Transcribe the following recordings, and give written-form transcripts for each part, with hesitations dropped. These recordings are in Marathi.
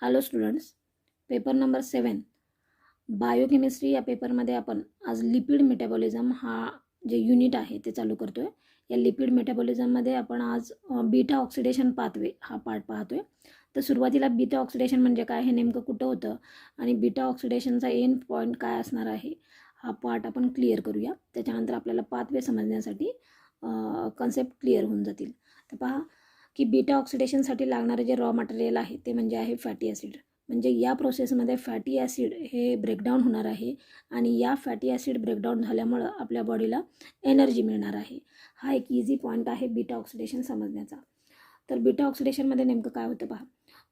Hello students, paper number 7 biochemistry या पेपरमध्ये आपण आज लिपिड मेटाबॉलिझम हा जे युनिट आहे ते चालू करतो आहे. या लिपिड मेटाबॉलिझममध्ये आपण आज बीटा ऑक्सिडेशन पाथवे हा पार्ट पाहतो आहे. तर सुरुवातीला बीटा ऑक्सिडेशन म्हणजे काय, हे नेमकं कुठं होतं आणि बीटा ऑक्सिडेशनचा एंड पॉईंट काय असणार आहे हा पार्ट आपण क्लिअर करूया. त्याच्यानंतर आपल्याला पाथवे समजण्यासाठी कन्सेप्ट क्लिअर होऊन जातील. तर पहा की बीटा ऑक्सिडेशनसाठी लागणारे जे रॉ मटेरियल आहे ते म्हणजे आहे फॅटी ॲसिड. म्हणजे या प्रोसेसमध्ये फॅटी ॲसिड हे ब्रेकडाऊन होणार आहे आणि या फॅटी ॲसिड ब्रेकडाऊन झाल्यामुळं आपल्या बॉडीला एनर्जी मिळणार आहे. हा एक इझी पॉईंट आहे बीटा ऑक्सिडेशन समजण्याचा. तर बीटा ऑक्सिडेशनमध्ये नेमकं काय होतं पहा.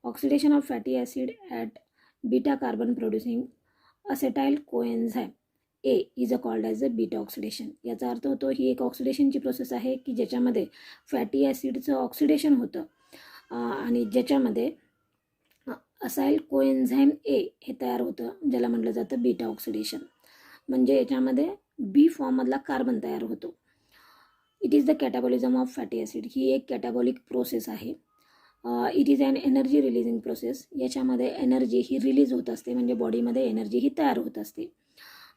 Oxidation of fatty acid at beta carbon producing acetyl coenzyme A is called as a beta oxidation. याचा अर्थ होतो ही एक ऑक्सिडेशनची प्रोसेस आहे की ज्याच्यामध्ये फॅटी ॲसिडचं ऑक्सिडेशन होतं आणि ज्याच्यामध्ये असाइल कोएन्झाइम ए हे तयार होतं, ज्याला म्हटलं जातं बीटा ऑक्सिडेशन. म्हणजे याच्यामध्ये बी फॉर्ममधला कार्बन तयार होतो. It is the catabolism of fatty acid. ही एक कॅटाबॉलिक प्रोसेस आहे. It is an energy releasing process. याच्यामध्ये एनर्जी ही रिलीज होत असते, म्हणजे बॉडीमध्ये एनर्जी ही तयार होत असते.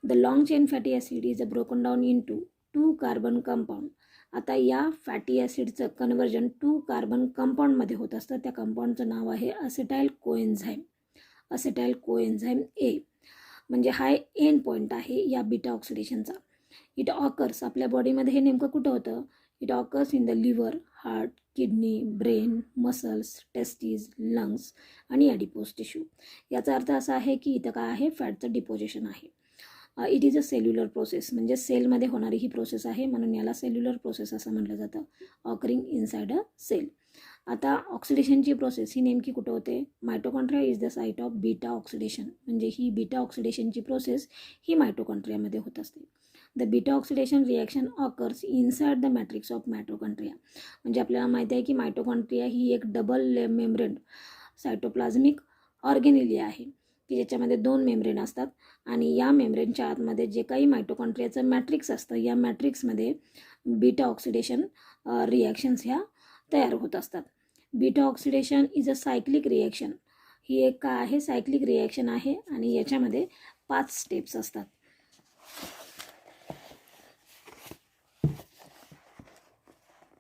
The long chain fatty acid is broken down in to 2 carbon compound. आता या फॅटी ॲसिडचं कन्व्हर्जन 2 कार्बन कंपाऊंडमध्ये होत असतं. त्या कंपाऊंडचं नाव आहे असेटाइल कोएन्झाइम. असेटाइल कोएन्झाइम ए. म्हणजे हा एंड पॉईंट आहे या बीटा ऑक्सिडेशनचा. इट ऑकर्स आपल्या बॉडीमध्ये हे नेमकं कुठं होतं. It occurs in the liver, heart, kidney, brain, muscles, testes, lungs आणि ॲडिपोज टिश्यू. याचा अर्थ असा आहे की इथं काय आहे, फॅटचं डिपोजिशन आहे. It is a cellular process. म्हणजे सेलमध्ये होणारी ही प्रोसेस आहे, म्हणून याला सेल्युलर प्रोसेस असं म्हटलं जातं. Occurring inside a cell. आता ऑक्सिडेशनची प्रोसेस ही नेमकी कुठं होते. Mitochondria is the site of beta oxidation. म्हणजे ही बीटा ऑक्सिडेशनची प्रोसेस ही मायटोकॉन्ड्रियामध्ये होत असते. The beta oxidation reaction occurs inside the matrix of mitochondria. म्हणजे आपल्याला माहिती आहे की मायटोकॉन्ड्रिया ही एक डबल मेम्ब्रेन सायटोप्लाझमिक ऑर्गेनेलिया आहे की ज्याच्यामध्ये 2 मेम्ब्रेन असतात आणि या मेम्ब्रेनच्या आतमध्ये जे काही मायटोकॉन्ड्रियाचं मॅट्रिक्स असतं, या मॅट्रिक्समध्ये बीटा ऑक्सिडेशन रिॲक्शन्स ह्या तयार होत असतात. Beta oxidation is a cyclic reaction. ही एक काय आहे, सायक्लिक रिॲक्शन आहे आणि याच्यामध्ये 5 स्टेप्स असतात.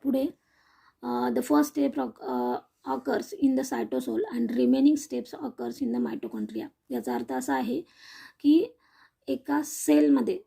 पुढे the first step occurs in the cytosol and remaining steps occurs in the mitochondria. याचा अर्थ असा आहे की एका सेलमध्ये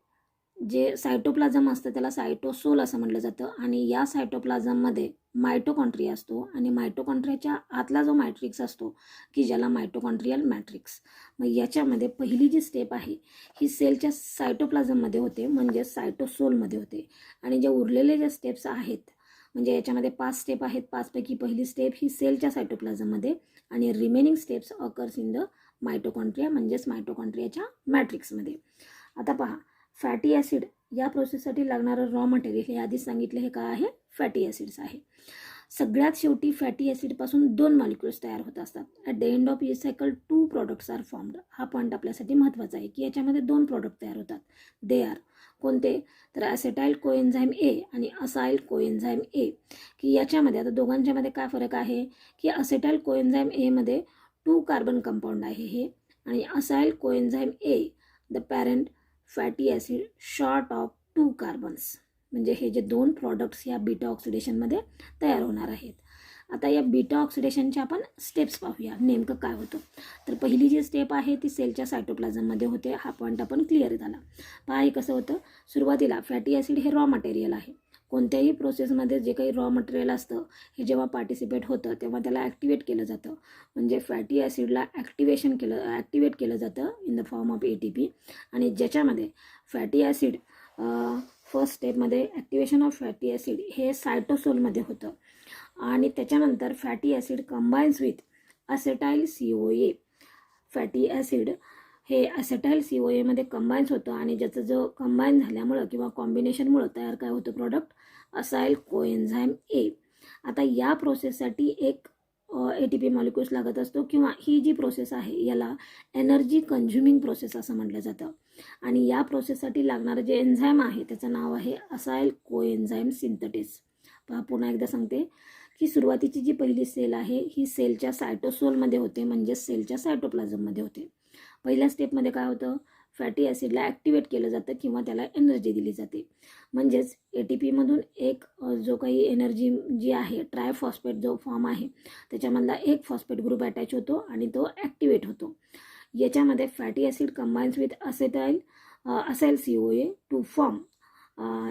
जे सायटोप्लाझम असतं त्याला सायटोसोल असं म्हटलं जातं आणि या सायटोप्लाझममध्ये मायटोकॉन्ड्रिया असतो आणि मायटोकॉन्ड्रियाच्या आतला जो मॅट्रिक्स असतो की ज्याला मायटोकॉन्ड्रियल मॅट्रिक्स. मग याच्यामध्ये पहिली जी स्टेप आहे ही सेलच्या सायटोप्लाझममध्ये होते, म्हणजे सायटोसोलमध्ये होते. आणि जे उरलेले जे स्टेप्स आहेत, म्हणजे याच्यामध्ये 5 स्टेप आहेत, 5 पैकी पहिली स्टेप ही सेलच्या सायटोप्लाझममध्ये आणि remaining steps occurs in the mitochondria, म्हणजेच मायटोकॉन्ड्रियाच्या मॅट्रिक्समध्ये. आता पहा, फॅटी ॲसिड या प्रोसेससाठी लागणारं रॉ मटेरियल हे आधीच सांगितलं, हे काय आहे, फॅटी ॲसिड्स आहे. सगळ्यात शेवटी फॅटी ॲसिडपासून 2 मॉलिक्युल्स तयार होत असतात. At the end of each cycle 2 products are formed. हा पॉईंट आपल्यासाठी महत्त्वाचा आहे की याच्यामध्ये 2 प्रोडक्ट तयार होतात. दे आर कोणते, तर ॲसेटाइल कोएन्झाइम ए आणि असाइल कोएन्झाइम ए. की याच्यामध्ये आता दोघांच्यामध्ये काय फरक आहे की असेटाइल कोएन्झाइम एमध्ये 2 कार्बन कंपाऊंड आहे हे, आणि acyl coenzyme A the parent fatty acid short of 2 carbons. म्हणजे हे जे 2 प्रॉडक्ट्स या बीटा ऑक्सिडेशनमध्ये तयार होणार आहेत. आता या बीटा ऑक्सिडेशनच्या आपण स्टेप्स पाहूया नेमकं काय होतं. तर पहिली जी स्टेप आहे ती सेलच्या सायटोप्लाझममध्ये होते. हा पॉईंट आपण क्लिअर झाला. पहा हे कसं होतं. सुरुवातीला फॅटी ॲसिड हे रॉ मटेरियल आहे. कोणत्याही प्रोसेसमध्ये जे काही रॉ मटेरियल असतं हे जेव्हा पार्टिसिपेट होतं तेव्हा त्याला ॲक्टिवेट केलं जातं. म्हणजे फॅटी ॲसिडला ॲक्टिवेट केलं जातं in the form of ATP. आणि ज्याच्यामध्ये फॅटी ॲसिड फर्स्ट स्टेपमध्ये ॲक्टिवेशन ऑफ फॅटी ॲसिड हे सायटोसोलमध्ये होतं आणि त्याच्यानंतर fatty acid combines with acetyl CoA. Fatty acid हे असेटाइल CoAमध्ये कंबाईन्स होतं आणि ज्याचं जो कंबाईन झाल्यामुळं किंवा कॉम्बिनेशनमुळं तयार काय होतं प्रॉडक्ट, असाइल कोएन्झाइम ए. आता या प्रोसेससाठी एक ATP मॉलिक्युल्स लागत असतो किंवा ही जी प्रोसेस आहे याला एनर्जी कंझ्युमिंग प्रोसेस असं म्हटलं जातं. आणि या प्रोसेससाठी लागणारं जे एन्झाईम आहे त्याचं नाव आहे असाइल कोएन्झाइम सिंथेटेस. पहा पुन्हा एकदा सांगते ही सुरुवातीची जी पहिली सेल आहे ही सेलच्या सायटोसोलमध्ये होते, म्हणजेच सेलच्या सायटोप्लाझममध्ये होते. पहिल्या स्टेपमध्ये काय होतं, फॅटी ॲसिडला ॲक्टिवेट केलं जातं किंवा त्याला एनर्जी दिली जाते. म्हणजेच ATPमधून एक जो काही एनर्जी जी आहे ट्रायफॉस्फेट जो फॉर्म आहे त्याच्यामधला एक फॉस्फेट ग्रुप अटॅच होतो आणि तो ॲक्टिवेट होतो. याच्यामध्ये fatty acid combines with acetyl CoA to form,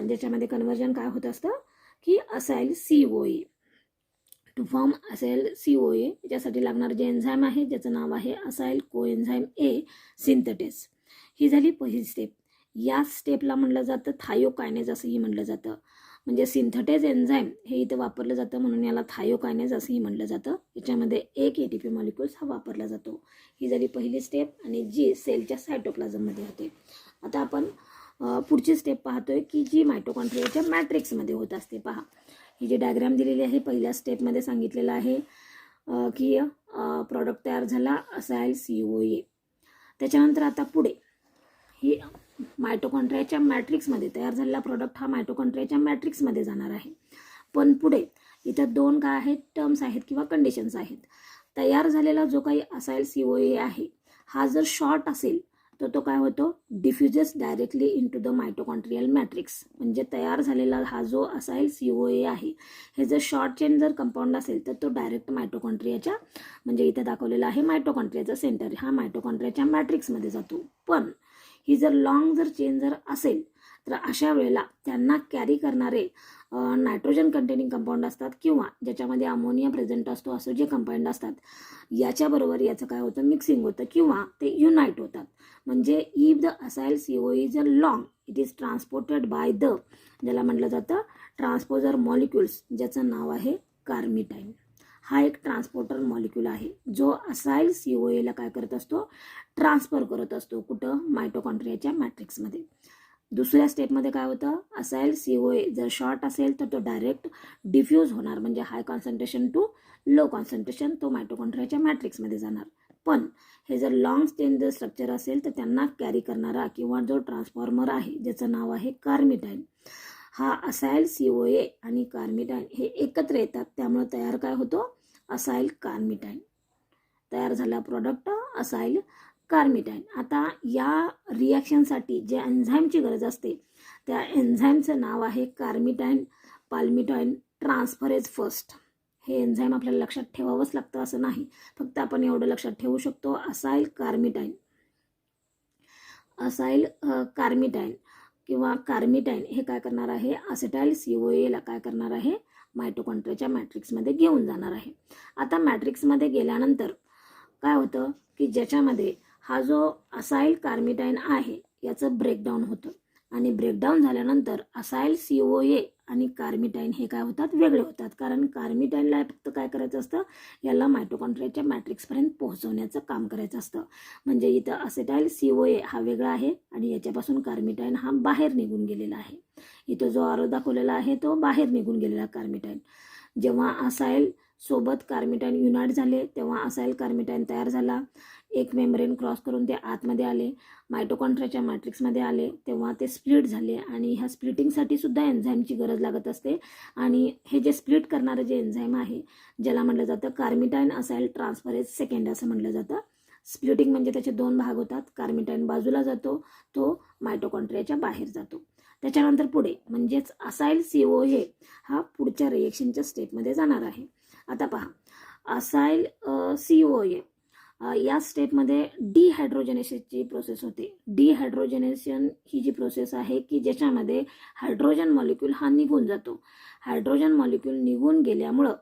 ज्याच्यामध्ये कन्वर्जन काय होत असतं की acyl CoA to form acyl CoA. याच्यासाठी लागणारं जे एन्झाईम आहे ज्याचं नाव आहे असाईल कोएन्झाईम A सिंथेटेस. ही झाली पहिली स्टेप. या स्टेपला म्हटलं जातं थायोकायनेज असंही म्हटलं जातं. म्हणजे सिंथेटेज एन्झाईम हे इथं वापरलं जातं म्हणून याला थायोकायनेज असंही म्हटलं जातं. याच्यामध्ये एक ATP मॉलिक्युल्स हा वापरला जातो. ही झाली पहिली स्टेप आणि जी सेलच्या सायटोप्लाझममध्ये होते. आता आपण पुढची स्टेप पाहतोय की जी मायटोकॉन्ड्रियाच्या मॅट्रिक्समध्ये होत असते. पहा, ही जी डायग्राम दिलेली आहे पहिल्या स्टेपमध्ये सांगितलेलं आहे की प्रॉडक्ट तयार झाला असाईल CoA. त्याच्यानंतर आता पुढे ही मायटोकॉन्ड्रियाच्या मॅट्रिक्समध्ये तयार झालेला प्रॉडक्ट हा मायटोकॉन्ड्रियाच्या मॅट्रिक्समध्ये जाणार आहे. पण पुढे इथं दोन काय आहेत, टर्म्स आहेत किंवा कंडिशन्स आहेत. तयार झालेला जो काही असाईल CoA आहे हा जर शॉर्ट असेल तर तो काय होतो, diffuses directly into the mitochondrial matrix. म्हणजे तयार झालेला हा जो असाईल CoA आहे हे जर शॉर्ट चेन जर कंपाऊंड असेल तर तो डायरेक्ट मायटोकॉन्ड्रियाच्या, म्हणजे इथं दाखवलेला आहे मायटोकॉन्ड्रियाचा सेंटर, हा मायटोकॉन्ड्रियाच्या मॅट्रिक्समध्ये जातो. पण ही जर लॉंग जर चेन जर असेल तर अशा वेळेला त्यांना कॅरी करणारे नायट्रोजन कंटेनिंग कंपाऊंड असतात किंवा ज्याच्यामध्ये अमोनिया प्रेझेंट असतो असं जे कंपाऊंड असतात याच्याबरोबर याचं काय होतं, मिक्सिंग होतं किंवा ते युनाईट होतात. म्हणजे if the acyl CoA is a long it is transported by the, ज्याला म्हटलं जातं ट्रान्सपोजर मॉलिक्युल्स, ज्याचं नाव आहे कार्मिटाईन. हा एक ट्रान्सपोर्टर मॉलिक्यूल आहे जो असाईल CoA ला काय करत असतो, ट्रान्सफर करत असतो. कुठं, मायटोकॉन्ड्रियाच्या मॅट्रिक्समध्ये. दुसऱ्या स्टेपमध्ये काय होतं, असाईल CoA जर शॉर्ट असेल तर तो डायरेक्ट डिफ्यूज होणार, म्हणजे हाय कॉन्सन्ट्रेशन टू लो कॉन्सन्ट्रेशन, तो मायटोकॉन्ड्रियाच्या मॅट्रिक्समध्ये जाणार. पण हे जर लॉंग चेन जर स्ट्रक्चर असेल तर त्यांना कॅरी करणारा किंवा जो ट्रान्सफॉर्मर आहे ज्याचं नाव आहे कार्मिटाईन, हा असाईल CoA आणि कार्मिटाईन हे एकत्र येतात. त्यामुळे तयार काय होतो, असाईल कार्मिटाईन. तयार झाला प्रॉडक्ट असाईल कार्मिटाईन. आता या रिॲक्शनसाठी जे एन्झाईमची गरज असते त्या एन्झाईमचं नाव आहे कार्मिटाईन पाल्मिटाईन ट्रान्सफरेज फर्स्ट. हे एन्झाईम आपल्याला लक्षात ठेवावंच लागतं असं नाही, फक्त आपण एवढं लक्षात ठेवू शकतो, असाईल कार्मिटाईन किंवा कार्मिटाईन हे काय करणार आहे, असेटाईल CoA ला काय करणार आहे, मायटोकॉन्ड्रियाच्या मॅट्रिक्समध्ये घेऊन जाणार आहे. आता मॅट्रिक्समध्ये गेल्यानंतर काय होतं की ज्याच्यामध्ये हा जो असाईल कार्मिटाईन आहे याचं ब्रेकडाऊन होतं आणि ब्रेकडाऊन झाल्यानंतर असाईल CoA आणि कार्मिटाईन हे काय होतात, वेगळे होतात. कारण कार्मिटाईनला फक्त काय करायचं असतं, याला मायटोकॉन्ड्रियाच्या मॅट्रिक्सपर्यंत पोहोचवण्याचं काम करायचं असतं. म्हणजे इथं असेटाईल CoA हा वेगळा आहे आणि याच्यापासून कार्मिटाईन हा बाहेर निघून गेलेला आहे. इथं जो आरो दाखवलेला आहे तो बाहेर निघून गेलेला कार्मिटाईन. जेव्हा असाईल सोबत कार्मिटाईन युनाईट झाले तेव्हा असाईल कार्मिटाईन तयार झाला. एक मेम्ब्रेन क्रॉस करून ते आतमध्ये आले, मायटोकॉन्ड्रियाच्या मॅट्रिक्समध्ये आले, तेव्हा ते स्प्लिट झाले आणि ह्या स्प्लिटिंगसाठी सुद्धा एन्झाईमची गरज लागत असते. आणि हे जे स्प्लिट करणारं जे एन्झाईम आहे ज्याला म्हटलं जातं कार्मिटाईन असाईल ट्रान्सफरेज सेकंड असं म्हटलं जातं. स्प्लिटिंग म्हणजे त्याचे दोन भाग होतात, कार्मिटाईन बाजूला जातो, तो मायटोकॉन्ड्रियाच्या बाहेर जातो. त्याच्यानंतर पुढे म्हणजेच असाईल CoA हा पुढच्या रिएक्शनच्या स्टेपमध्ये जाणार आहे. आता पहा, असाईल CoA या स्टेपमध्ये डिहायड्रोजनेशनची प्रोसेस होते. डिहायड्रोजनेशन ही जी प्रोसेस आहे की ज्याच्यामध्ये हायड्रोजन मॉलिक्यूल हा निघून जातो. हायड्रोजन मॉलिक्यूल निघून गेल्यामुळं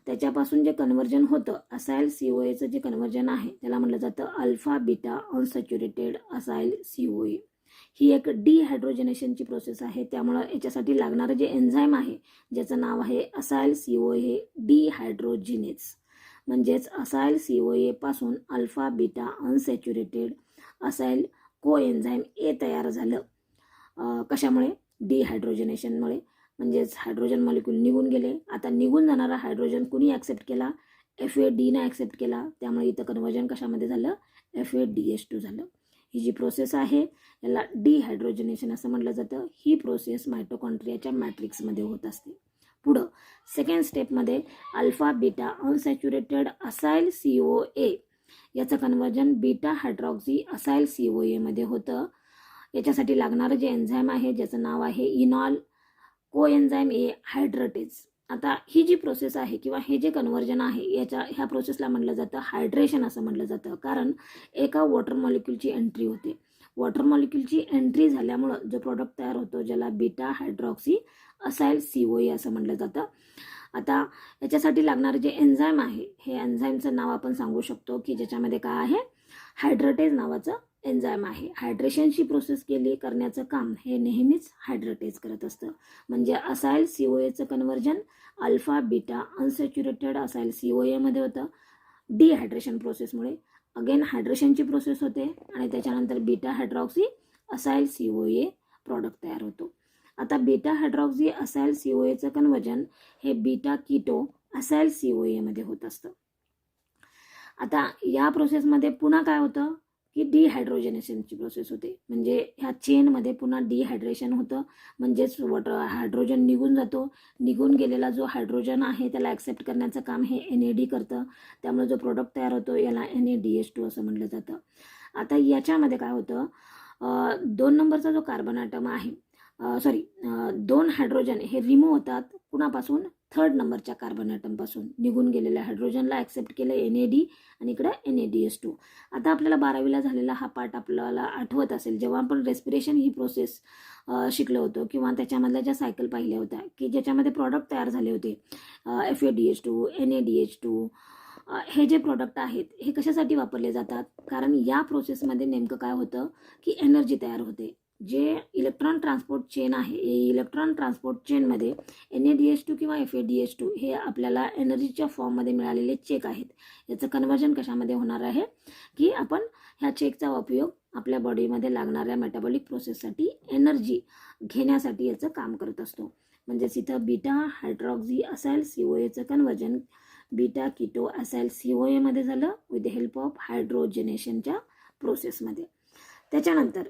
त्याच्यापासून जे कन्वर्जन होतं असाईल CoAचं जे कन्वर्जन आहे त्याला म्हटलं जातं अल्फा बीटा अनसॅच्युरेटेड असाईल CoA. ही एक डिहायड्रोजनेशनची प्रोसेस आहे. त्यामुळं याच्यासाठी लागणारं जे एन्झाईम आहे ज्याचं नाव आहे असाईल CoA डिहायड्रोजिनेज. म्हणजेच असाईल CoA पासून अल्फा बीटा अनसॅच्युरेटेड असाईल कोएन्झाईम A तयार झालं. कशामुळे, डिहायड्रोजनेशनमुळे. म्हणजेच हायड्रोजन मॉलिक्यूल निघून गेले. आता निघून जाणारा हायड्रोजन कुणी ॲक्सेप्ट केला, FADने ॲक्सेप्ट केला. त्यामुळे इथं कन्वर्जन कशामध्ये झालं, FADH2 झालं. ही जी प्रोसेस आहे याला डिहायड्रोजनेशन असं म्हटलं जातं. ही प्रोसेस मायटोकॉन्ड्रियाच्या मॅट्रिक्समध्ये होत असते. पुढं सेकंड स्टेपमध्ये alpha beta unsaturated acyl COA याचं conversion beta hydroxy acyl COA मध्ये होतं. याच्यासाठी लागणारं जे एन्झाईम आहे ज्याचं नाव आहे इनॉल कोएन्झाईम ए हायड्रेटेज. आता ही जी प्रोसेस आहे किंवा हे जे कन्वर्जन आहे ह्या प्रोसेसला म्हटलं जातं हायड्रेशन असं म्हटलं जातं, कारण एका वॉटर मॉलिक्यूलची एंट्री होते. वॉटर मॉलिक्यूलची एंट्री झाल्यामुळं जो प्रोडक्ट तयार होतो ज्याला बीटा हायड्रॉक्सी असाइल COA असं म्हटलं जातं. आता याच्यासाठी लागणारं जे एन्झाईम आहे हे एन्झाईमचं नाव आपण सांगू शकतो की ज्याच्यामध्ये काय आहे, हायड्रेटेज नावाचं एन्झाईम आहे. हायड्रेशनची प्रोसेस करण्याचं काम हे नेहमीच हायड्रेटेज करत असतं. म्हणजे असाइल COAचं conversion alpha beta unsaturated acyl COA मध्ये होतं. डिहायड्रेशन प्रोसेसमुळे अगेन हायड्रेशनची प्रोसेस होते आणि त्याच्यानंतर beta hydroxy acyl COA product तयार होतो. आता बीटा हायड्रॉक्सी असाइल COAचं कन्वर्जन हे बीटा कीटो असाइल COA मध्ये होत असतं. आता या प्रोसेसमध्ये पुन्हा काय होतं की डिहायड्रोजनेशनची प्रोसेस होते. म्हणजे ह्या चेनमध्ये पुन्हा डिहायड्रेशन होतं, म्हणजेच हायड्रोजन निघून जातो. निघून गेलेला जो हायड्रोजन आहे त्याला ॲक्सेप्ट करण्याचं काम हे NAD करतं. त्यामुळे जो प्रोडक्ट तयार होतो याला NADH2 असं म्हटलं जातं. आता याच्यामध्ये काय होतं, 2 नंबरचा जो कार्बन ॲटम आहे दोन हायड्रोजन हे रिमूव्ह होतात कुणापासून, 3rd नंबरच्या कार्बन ॲटमपासून. निघून गेलेल्या हायड्रोजनला ॲक्सेप्ट केलं NAD आणि इकडं NADH2. आता आपल्याला 12वीला झालेला हा पार्ट आपल्याला आठवत असेल, जेव्हा आपण रेस्पिरेशन ही प्रोसेस शिकलो होतो किंवा त्याच्यामधल्या ज्या सायकल पाहिल्या होत्या की ज्याच्यामध्ये प्रॉडक्ट तयार झाले होते FADH2 NADH2. हे जे प्रॉडक्ट आहेत हे कशासाठी वापरले जातात, कारण या प्रोसेसमध्ये नेमकं काय होतं की एनर्जी तयार होते. जे इलेक्ट्रॉन ट्रान्सपोर्ट चेन आहे इलेक्ट्रॉन ट्रान्सपोर्ट चेनमध्ये NADH2 किंवा FADH2 हे आपल्याला एनर्जीच्या फॉर्ममध्ये मिळालेले चेक आहेत. याचं कन्वर्जन कशामध्ये होणार आहे की आपण ह्या चेकचा उपयोग आपल्या बॉडीमध्ये लागणाऱ्या मेटाबॉलिक प्रोसेससाठी एनर्जी घेण्यासाठी याचं काम करत असतो. म्हणजेच इथं बीटा हायड्रॉक्सी असाइल COAचं conversion beta keto acyl COA मध्ये झालं विथ द हेल्प ऑफ हायड्रोजनेशनच्या प्रोसेसमध्ये. त्याच्यानंतर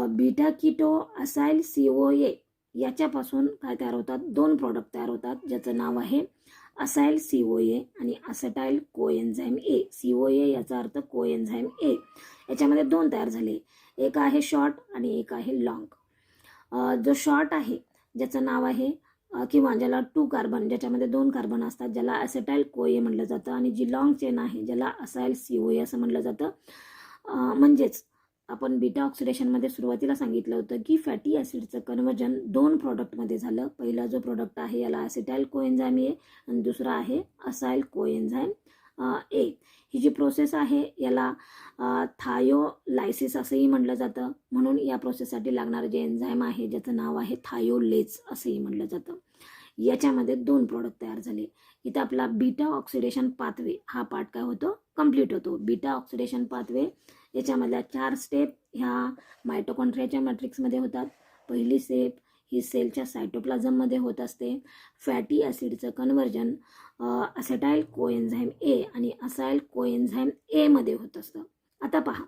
बीटा कीटो असाइल COA याच्यापासून काय तयार होतात, 2 प्रॉडक्ट तयार होतात ज्याचं नाव आहे असाइल COA आणि असेटाइल कोएन्झाईम A. COA याचा अर्थ कोएन्झाईम A. याच्यामध्ये 2 तयार झाले, एक आहे शॉर्ट आणि एक आहे लॉंग. जो शॉर्ट आहे ज्याचं नाव आहे किंवा ज्याला 2 कार्बन ज्याच्यामध्ये 2 कार्बन असतात ज्याला असेटाइल COA म्हटलं जातं, आणि जी लॉंग चेन आहे ज्याला असाइल COA असं म्हटलं जातं. म्हणजेच आपण बीटा ऑक्सिडेशनमध्ये सुरुवातीला सांगितलं होतं की फॅटी ॲसिडचं कन्वर्जन 2 प्रॉडक्टमध्ये झालं. पहिला जो प्रॉडक्ट आहे याला असेटाइल कोएन्झाईम A आणि दुसरा आहे असाइल कोएन्झाईम A. ही जी प्रोसेस आहे याला थायोलायसिस असंही म्हटलं जातं. म्हणून या प्रोसेससाठी लागणारं जे एन्झाईम आहे ज्याचं नाव आहे थायोलेज असंही म्हटलं जातं. याच्यामध्ये 2 प्रॉडक्ट तयार झाले. इथं आपला बीटा ऑक्सिडेशन पाथवे हा पार्ट काय होतो, कंप्लीट होतो. बीटा ऑक्सिडेशन पाथवे याच्यामधल्या 4 स्टेप ह्या मायटोकॉन्ड्रियाच्या मॅट्रिक्समध्ये होतात. पहिली स्टेप ही सेलच्या सायटोप्लाझममध्ये होत असते. फॅटी ॲसिडचं कन्वर्जन असेटाइल कोएन्झाईम A आणि असाइल कोएन्झाईम A मध्ये होत असतं. आता पहा,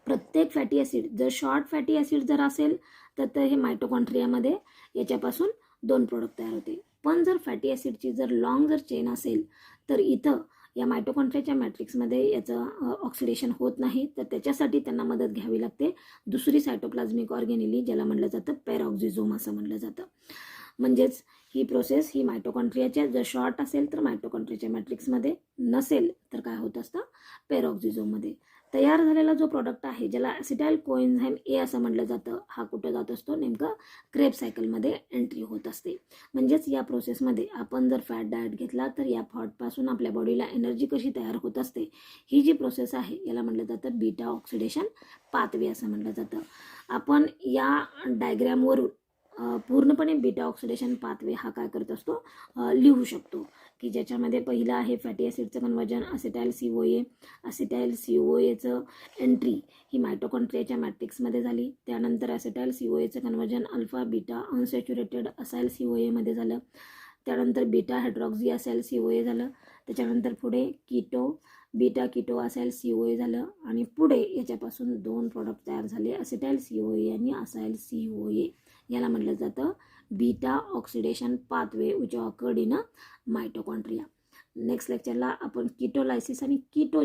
प्रत्येक फॅटी ॲसिड जर शॉर्ट फॅटी ॲसिड जर असेल तर हे मायटोकॉन्ड्रियामध्ये याच्यापासून 2 प्रॉडक्ट तयार होते. पण जर फॅटी ॲसिडची जर लॉंग जर चेन असेल तर इथं या मायटोकॉन्ड्रियाच्या मॅट्रिक्समध्ये याचं ऑक्सिडेशन होत नाही, तर त्याच्यासाठी त्यांना मदत घ्यावी लागते दुसरी सायटोप्लाझमिक ऑर्गेनेली ज्याला म्हटलं जातं पॅरॉक्झिझोम असं म्हटलं जातं. म्हणजेच ही प्रोसेस ही मायटोकॉन्ड्रियाच्या जर शॉर्ट असेल तर मायटोकॉन्ड्रियाच्या मॅट्रिक्समध्ये, नसेल तर काय होत असतं पॅरॉक्झिझोममध्ये. तयार झालेला जो प्रॉडक्ट आहे ज्याला असेटाइल कोएन्झाईम A असं म्हटलं जातं हा कुठं जात असतो, नेमकं क्रेब सायकलमध्ये एंट्री होत असते. म्हणजेच या प्रोसेसमध्ये आपण जर फॅट डाएट घेतला तर या फॅटपासून आपल्या बॉडीला एनर्जी कशी तयार होत असते, ही जी प्रोसेस आहे याला म्हटलं जातं बीटा ऑक्सिडेशन पाथवे असं म्हटलं जातं. आपण या डायग्रॅमवरून पूर्णपणे बीटा ऑक्सिडेशन पाथवे हा काय करत असतो, लिहू शकतो की ज्याच्यामध्ये पहिलं आहे फॅटी ॲसिडचं कन्वर्जन असेटाइल COA. असेटाइल COAचं एंट्री ही मायटोकॉन्ड्रियाच्या मॅट्रिक्समध्ये झाली. त्यानंतर असेटाइल COAचं conversion alpha beta unsaturated acyl COA मध्ये झालं. त्यानंतर बीटा हायड्रॉक्सी असाइल COA झालं. त्याच्यानंतर पुढे keto beta keto acyl COA झालं आणि पुढे याच्यापासून 2 प्रॉडक्ट तयार झाले असेटाइल COA आणि असाइल COA. याला म्हटलं जातं beta oxidation pathway which occurred in mitochondria. Next लेक्चरला आपण कीटोलायसिस आणि कीटो